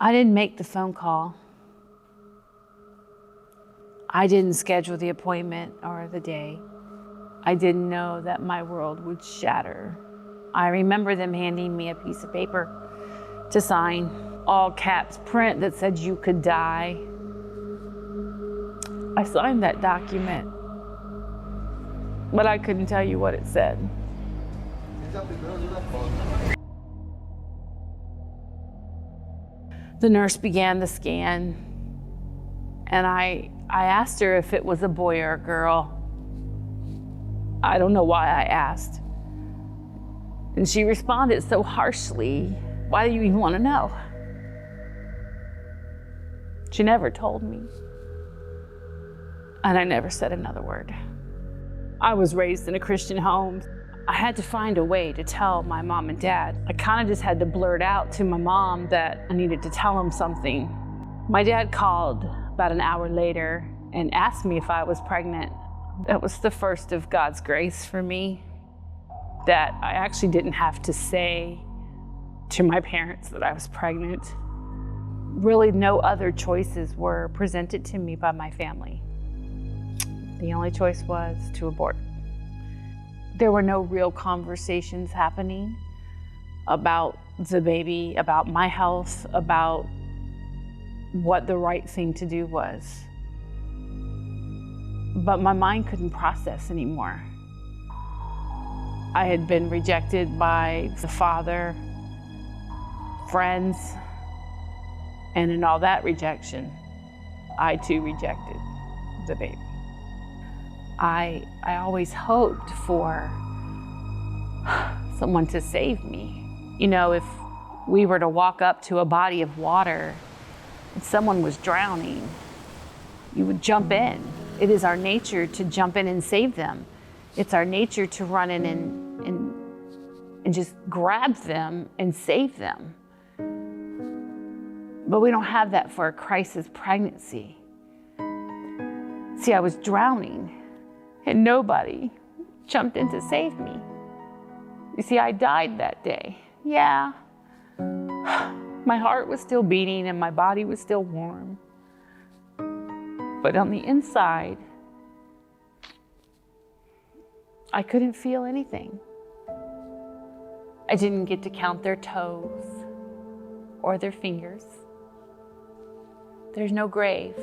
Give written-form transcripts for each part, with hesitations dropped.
I didn't make the phone call. I didn't schedule the appointment or the day. I didn't know that my world would shatter. I remember them handing me a piece of paper to sign, all caps print that said you could die. I signed that document, but I couldn't tell you what it said. The nurse began the scan, and I asked her if it was a boy or a girl. I don't know why I asked. And she responded so harshly, "Why do you even want to know?" She never told me. And I never said another word. I was raised in a Christian home. I had to find a way to tell my mom and dad. I kind of just had to blurt out to my mom that I needed to tell them something. My dad called about an hour later and asked me if I was pregnant. That was the first of God's grace for me, that I actually didn't have to say to my parents that I was pregnant. Really, no other choices were presented to me by my family. The only choice was to abort. There were no real conversations happening about the baby, about my health, about what the right thing to do was. But my mind couldn't process anymore. I had been rejected by the father, friends, and in all that rejection, I too rejected the baby. I always hoped for someone to save me. You know, if we were to walk up to a body of water and someone was drowning, you would jump in. It is our nature to jump in and save them. It's our nature to run in and just grab them and save them. But we don't have that for a crisis pregnancy. See, I was drowning and nobody jumped in to save me. You see, I died that day. Yeah, my heart was still beating and my body was still warm. But on the inside, I couldn't feel anything. I didn't get to count their toes or their fingers. There's no grave.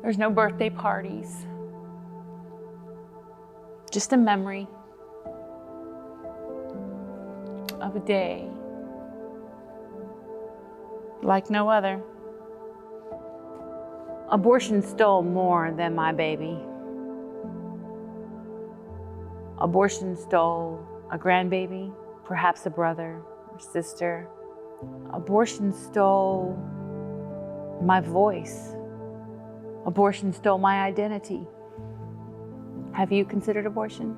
There's no birthday parties. Just a memory of a day like no other. Abortion stole more than my baby. Abortion stole a grandbaby, perhaps a brother or sister. Abortion stole my voice. Abortion stole my identity. Have you considered abortion?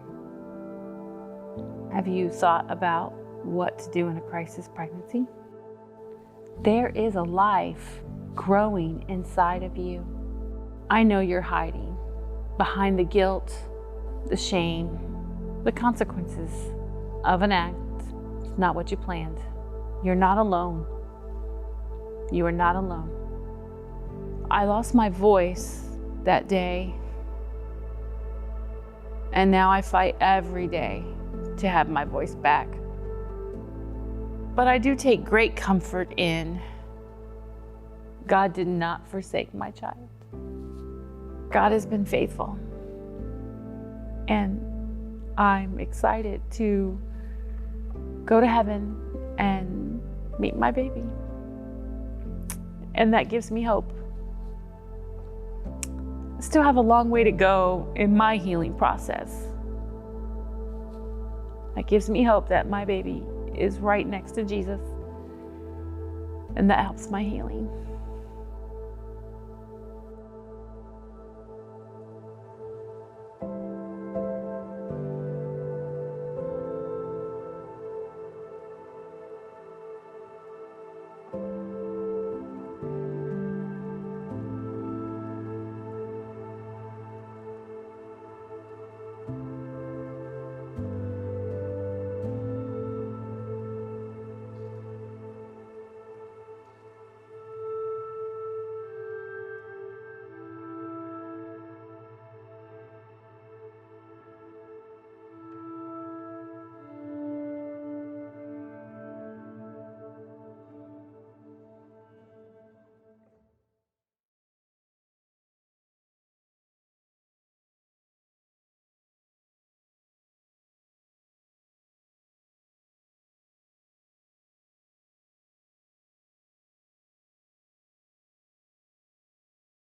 Have you thought about what to do in a crisis pregnancy? There is a life growing inside of you. I know you're hiding behind the guilt, the shame, the consequences of an act. It's not what you planned. You're not alone. You are not alone. I lost my voice that day, and now I fight every day to have my voice back. But I do take great comfort in God did not forsake my child. God has been faithful. And I'm excited to go to heaven and meet my baby. And that gives me hope. I still have a long way to go in my healing process. That gives me hope that my baby is right next to Jesus. And that helps my healing.